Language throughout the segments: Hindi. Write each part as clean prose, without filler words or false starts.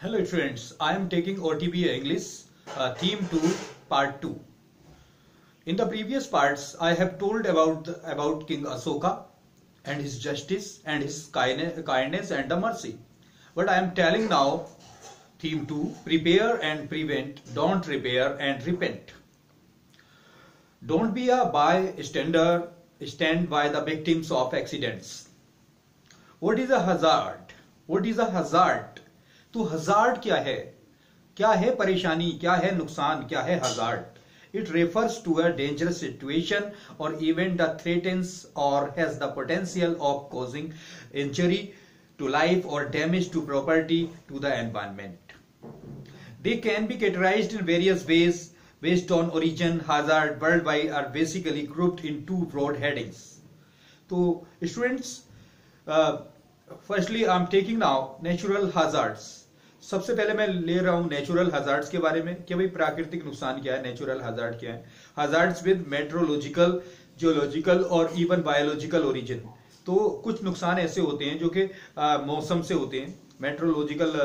Hello friends, I am taking OTB English Theme 2 Part 2. In the previous parts, I have told about King Asoka and his justice and his kindness and the mercy. But I am telling now Theme 2, Prepare and Prevent, Don't Repair and Repent. Don't be a bystander, stand by the victims of accidents. What is a hazard? What is a hazard? तो हजार्ड क्या है परेशानी, क्या है नुकसान, क्या है hazard? It refers to a dangerous situation और इवेंट दैट थ्रेटन्स और has the potential of causing injury to life और damage to property to the environment. They can be categorised in various ways based on origin. Hazard worldwide are basically grouped in two broad headings. So students, firstly I am taking now natural hazards. सबसे पहले मैं ले रहा हूं नेचुरल हजार्ड्स के बारे में कि भाई प्राकृतिक नुकसान क्या है, नेचुरल हजार्ड क्या है. हजार्ड्स विद मेट्रोलॉजिकल, जियोलॉजिकल और इवन बायोलॉजिकल ओरिजिन. तो कुछ नुकसान ऐसे होते हैं जो कि मौसम से होते हैं, मेट्रोलॉजिकल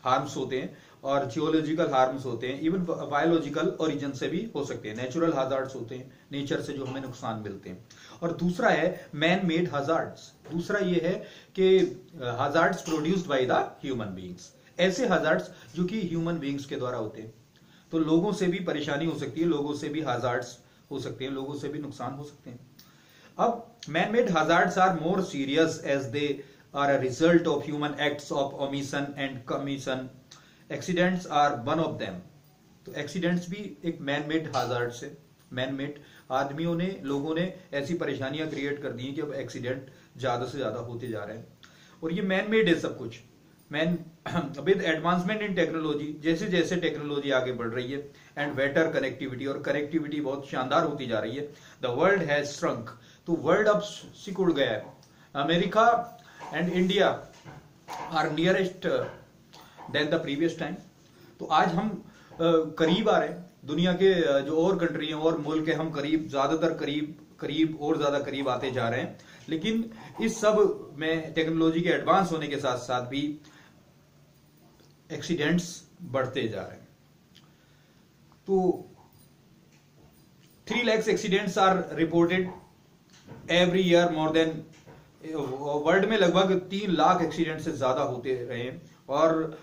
हार्म्स होते हैं और जियोलॉजिकल हार्म्स होते हैं, इवन बायोलॉजिकल ओरिजिन से भी हो सकते हैं. नेचुरल हजार्ड्स होते हैं नेचर से जो हमें नुकसान मिलते हैं. और दूसरा है मैन मेड हजार्ड्स. दूसरा ये है कि hazards produced by the human beings. ऐसे हजार्ड्स जो कि ह्यूमन बीइंग्स के द्वारा होते हैं. तो लोगों से भी परेशानी हो सकती है, लोगों से भी हजार्ड्स हो सकते हैं, लोगों से भी नुकसान हो सकते हैं. अब man made hazards are more serious as they are a result of human acts of omission and commission. Accidents are one of them. तो एक्सीडेंट्स भी एक मैन मेड हजार्ड से, मैन मेड आदमियों ने, लोगों ने ऐसी परेशानियां क्रिएट कर दी हैं कि अब एक्सीडेंट ज्यादा से ज्यादा होते जा रहे हैं. और ये मैन मेड है सब कुछ. Man with advancement in technology, जैसे जैसे टेक्नोलॉजी आगे बढ़ रही है एंड बेटर कनेक्टिविटी, और कनेक्टिविटी बहुत शानदार होती जा रही है. The world has shrunk. तो वर्ल्ड अब सिकुड़ गया है. America and India are nearest than the previous time. तो आज हम करीब आ रहे हैं. दुनिया के जो और कंट्री हैं और मुल्क है, हम करीब, ज्यादातर करीब और ज्यादा करीब आते जा रहे हैं. लेकिन इस सब में टेक्नोलॉजी के एडवांस होने के साथ साथ भी एक्सीडेंट्स बढ़ते जा रहे हैं. तो 3 lakhs accidents are reported every year. More than world में लगभग 3 लाख एक्सीडेंट से ज्यादा होते रहे हैं. और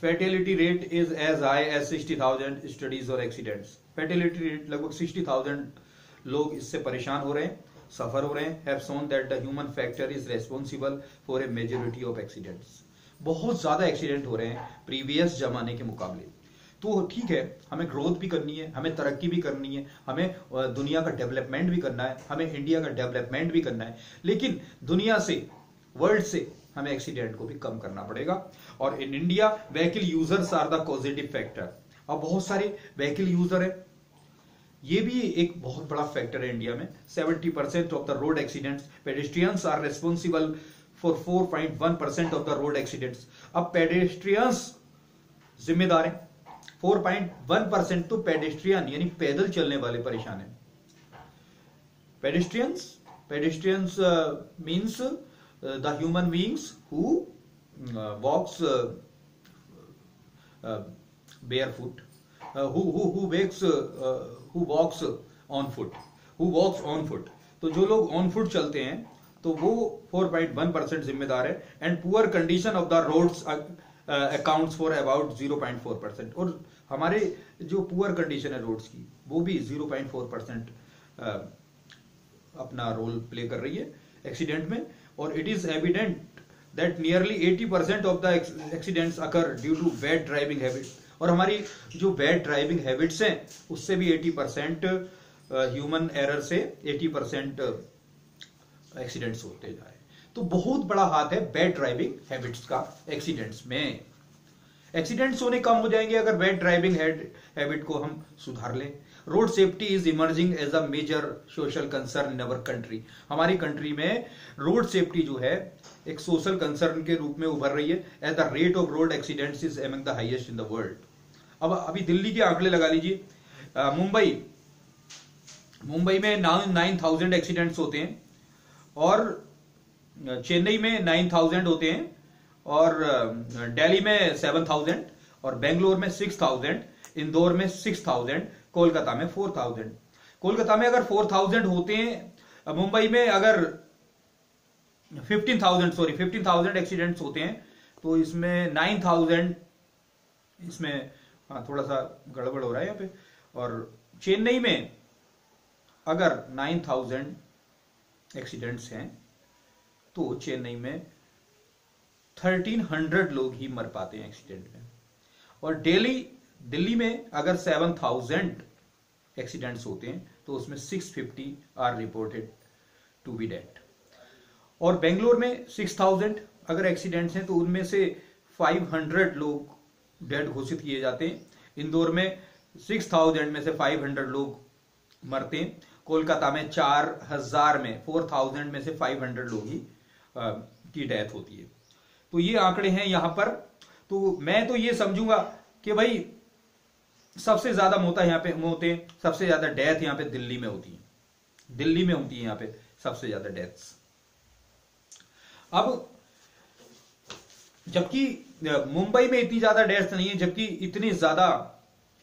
fatality rate is as high as 60,000 studies और एक्सीडेंट्स. फैटेलिटी रेट लगभग 60,000 लोग इससे परेशान हो रहे हैं, सफर हो रहे हैं. Have shown that the human factor is responsible for a majority of accidents. बहुत ज्यादा एक्सीडेंट हो रहे हैं प्रीवियस जमाने के मुकाबले. तो ठीक है, हमें ग्रोथ भी करनी है, हमें तरक्की भी करनी है, हमें दुनिया का डेवलपमेंट भी करना है, हमें इंडिया का डेवलपमेंट भी करना है. लेकिन दुनिया से, वर्ल्ड से हमें एक्सीडेंट को भी कम करना पड़ेगा. और in India vehicle users are the positive factor. अब बहुत सारे व्हीकल यूजर है, ये भी एक बहुत बड़ा फैक्टर है इंडिया में. 70% of the road accidents. Pedestrians are responsible for 4.1% of the road accidents. अब पेडेस्ट्रियंस जिम्मेदार है. 4.1% तो पेडेस्ट्रियन यानी पैदल चलने वाले परेशान है. Pedestrians means the human beings who walks barefoot, who walks on foot. तो जो लोग ऑन फुट चलते हैं तो वो 4.1% जिम्मेदार है. And poor condition of the roads accounts for about 0.4%. और हमारे जो पुअर कंडीशन है रोड्स की, वो भी 0.4% अपना रोल प्ले कर रही है एक्सीडेंट में. और it is evident that nearly 80% of the accidents occur due to bad driving habit. और हमारी जो बैड ड्राइविंग हैबिट्स हैं उससे भी 80% ह्यूमन एरर से 80% एक्सीडेंट्स होते जा रहे हैं. तो बहुत बड़ा हाथ है बैड ड्राइविंग हैबिट्स का एक्सीडेंट्स में. एक्सीडेंट्स होने कम हो जाएंगे अगर बैड ड्राइविंग हैबिट को हम सुधार लें. Road safety is emerging as a major social concern in our country. हमारी कंट्री में रोड सेफ्टी जो है एक सोशल कंसर्न के रूप में उभर रही है. As the rate of road accidents is among the highest in the world. अब अभी दिल्ली के आंकड़े लगा लीजिए. मुंबई में 9,000 एक्सीडेंट्स होते हैं और चेन्नई में 9,000 होते हैं और दिल्ली में 7,000 और बेंगलोर में 6,000, इंदौर में 6,000, कोलकाता में 4,000। कोलकाता में अगर 4,000 होते हैं, मुंबई में अगर 15,000 एक्सीडेंट्स होते हैं, तो इसमें 9,000, इसमें थोड़ा सा गड़बड़ हो रहा है यहाँ पे। और चेन्नई में अगर 9,000 एक्सीडेंट्स हैं तो चेन्नई में 1,300 लोग ही मर पाते हैं एक्सीडेंट में। और दिल्ली में अगर 7,000 एक्सीडेंट्स होते हैं तो उसमें 650 are reported to be dead. और बेंगलोर में 6,000 अगर एक्सीडेंट्स हैं तो उनमें से 500 लोग डेड घोषित किए जाते हैं। इंदौर में 6,000 में से 500 लोग मरते हैं। कोलकाता में 4,000 में 4,000 में से 500 लोग ही की डेथ होती है। तो ये आंकड़े हैं यहां पर। तो मैं तो ये समझूंगा कि भाई सबसे ज्यादा मौतें, सबसे ज्यादा डेथ यहां पे दिल्ली में होती है। दिल्ली में होती है यहां पे सबसे ज्यादा डेथ्स। अब जबकि मुंबई में इतनी ज्यादा डेथ्स नहीं है, जबकि इतने ज्यादा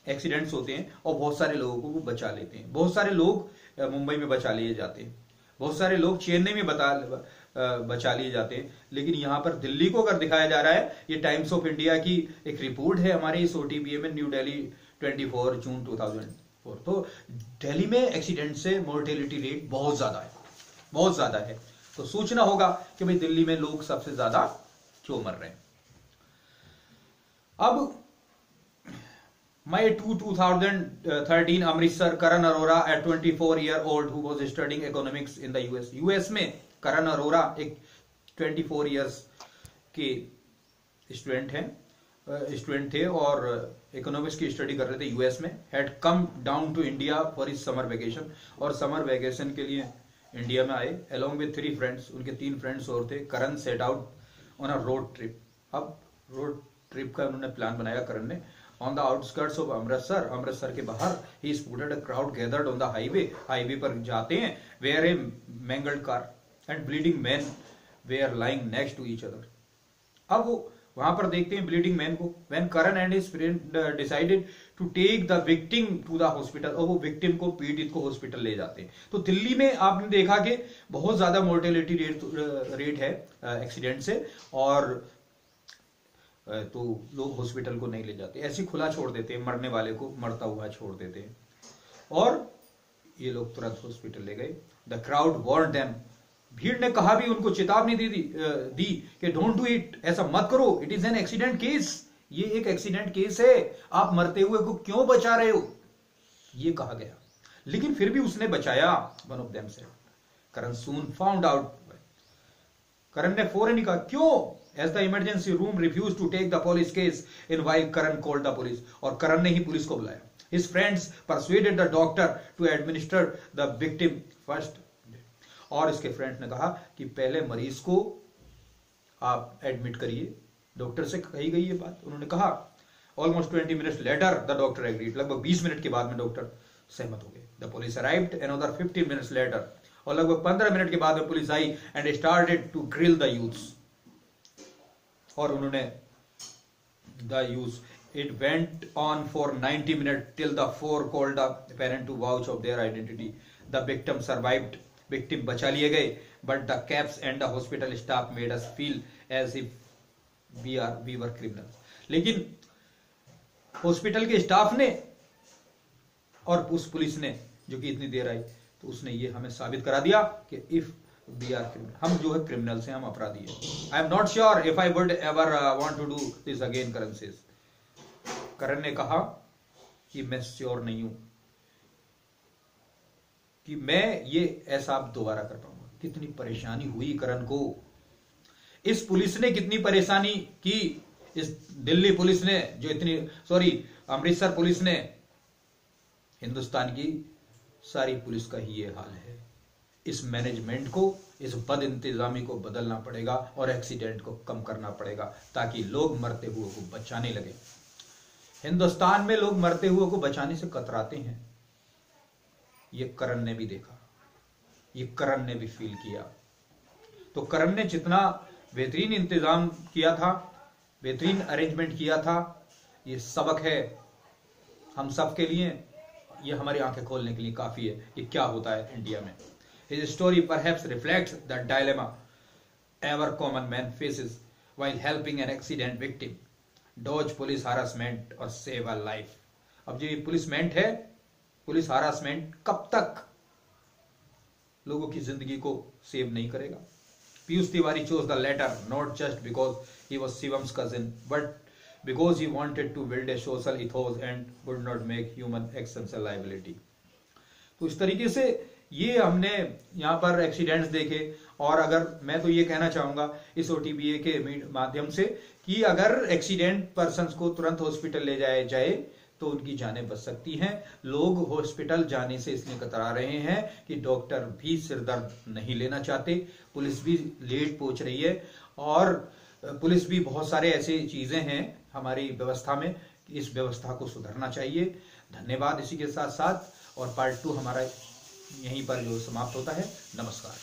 एक्सीडेंट्स होते हैं और बहुत सारे लोगों को वो बचा लेते हैं। बहुत सारे लोग मुंबई में बचा लिए जाते हैं, बहुत सारे लोग चेन्नई में बचा लिए जाते हैं। लेकिन यहां पर दिल्ली को अगर दिखाया जा रहा है, ये टाइम्स ऑफ इंडिया की एक रिपोर्ट है हमारे इस OTBA में, न्यू दिल्ली 24 जून 2004। तो दिल्ली में एक्सीडेंट से मोर्टेलिटी रेट बहुत ज्यादा है। तो सोचना होगा कि भाई दिल्ली में लोग सबसे ज्यादा क्यों मर रहे हैं। अब May 2, 2013 Amritsar, Karan Arora at 24 year old who was studying economics in the US में करण अरोरा एक 24 इयर्स के स्टूडेंट थे और इकोनॉमिक्स की स्टडी कर रहे थे यूएस में। Had come down to India for his summer vacation, और समर वेकेशन के लिए इंडिया में आए अलोंग विद 3 फ्रेंड्स। उनके 3 फ्रेंड्स और थे। Karan set out on a road trip. अब रोड ट्रिप का उन्होंने प्लान बनाया करण ने। On the outskirts of Amritsar के बाहर he spotted a crowd gathered on the highway पर जाते हैं, where a mangled car and bleeding men were lying next to each other। अब वो वहां पर देखते हैं ब्लीडिंग मैन को। When Karan and his friend decided to take the victim to the hospital, और वो विक्टिम को, पीड़ित को हॉस्पिटल ले जाते हैं। तो दिल्ली में आपने देखा कि बहुत ज्यादा मोर्टेलिटी रेट है एक्सीडेंट से, और तो लोग हॉस्पिटल को नहीं ले जाते, ऐसे खुला छोड़ देते हैं, मरने वाले को मरता हुआ छोड़ देते हैं। और ये लोग तुरंत हॉस्पिटल ले गए। द क्राउड वार्न्ड देम, भीड़ ने कहा भी, उनको चेतावनी दी कि डोंट डू इट, ऐसा मत करो, it is an accident case, ये एक एक्सीडेंट केस है, आप मरते हुए को क्यों बचा रहे हो, ये कहा गया। लेकिन फिर भी उसने बचाया। One of them said, Karan soon found out, Karan ने फौरन ही कहा क्यों, as the emergency room refused to take the police case in while Karan called the police, और करण ने ही पुलिस को बुलाया। His friends persuaded the doctor to administer the victim first, और इसके फ्रेंड्स ने कहा कि पहले मरीज को आप एडमिट करिए, डॉक्टर से कही गई ये बात उन्होंने कहा। Almost 20 minutes later the doctor agreed, लगभग 20 मिनट के बाद में डॉक्टर सहमत हो गए। The police arrived another 15 minutes later, और लगभग 15 मिनट के बाद में पुलिस आई and started to grill the youths, और उन्होंने the use it went on for 90 minute till the 4 called the parent to vouch of their identity. The victim survived, victim बचा लिए गए, but the cops and the hospital staff made us feel as if we were criminals. लेकिन हॉस्पिटल के स्टाफ ने और उस पुलिस ने जो कि इतनी देर आई, तो उसने ये हमें साबित करा दिया कि इफ We are criminal, हम जो है क्रिमिनल्स हैं, हम अपराधी हैं। I am not sure if I would ever want to do this again, Karan says. Karan ने कहा कि मैं श्योर नहीं हूं कि मैं ये ऐसा दोबारा कर पाऊंगा। कितनी परेशानी हुई करण को, इस पुलिस ने कितनी परेशानी की, इस दिल्ली पुलिस ने जो अमृतसर पुलिस ने। हिंदुस्तान की सारी पुलिस का ही ये हाल है। इस मैनेजमेंट को, इस बद इंतजामी को बदलना पड़ेगा और एक्सीडेंट को कम करना पड़ेगा, ताकि लोग मरते हुए को बचाने लगे। हिंदुस्तान में लोग मरते हुए को बचाने से कतराते हैं। ये करण ने भी देखा, ये करण ने भी फील किया। तो करण ने जितना बेहतरीन इंतजाम किया था, बेहतरीन अरेंजमेंट किया था। ये सबक है हम सब के लिए, ये हमारी आंखें खोलने के लिए काफी है ये क्या होता है इंडिया में। His story perhaps reflects the dilemma every common man faces while helping an accident victim, dodge police harassment और save a life। अब जो ये पुलिसमेंट है, पुलिस हरासमेंट कब तक लोगों की जिंदगी को सेव नहीं करेगा। Piyush Tiwari chose the latter not just because he was Shivan's cousin but because he wanted to build a social ethos and would not make human actions a liability। तो इस तरीके से ये हमने यहाँ पर एक्सीडेंट्स देखे। और अगर मैं तो ये कहना चाहूंगा इस OTBA के माध्यम से कि अगर एक्सीडेंट पर्संस को तुरंत हॉस्पिटल ले जाया जाए तो उनकी जानें बच सकती हैं। लोग हॉस्पिटल जाने से इसलिए कतरा रहे हैं कि डॉक्टर भी सिरदर्द नहीं लेना चाहते, पुलिस भी लेट पहुंच रही है और पुलिस भी बहुत सारे ऐसे चीजें हैं हमारी व्यवस्था में, इस व्यवस्था को सुधरना चाहिए। धन्यवाद। इसी के साथ साथ और पार्ट 2 हमारा यहीं पर जो समाप्त होता है। नमस्कार।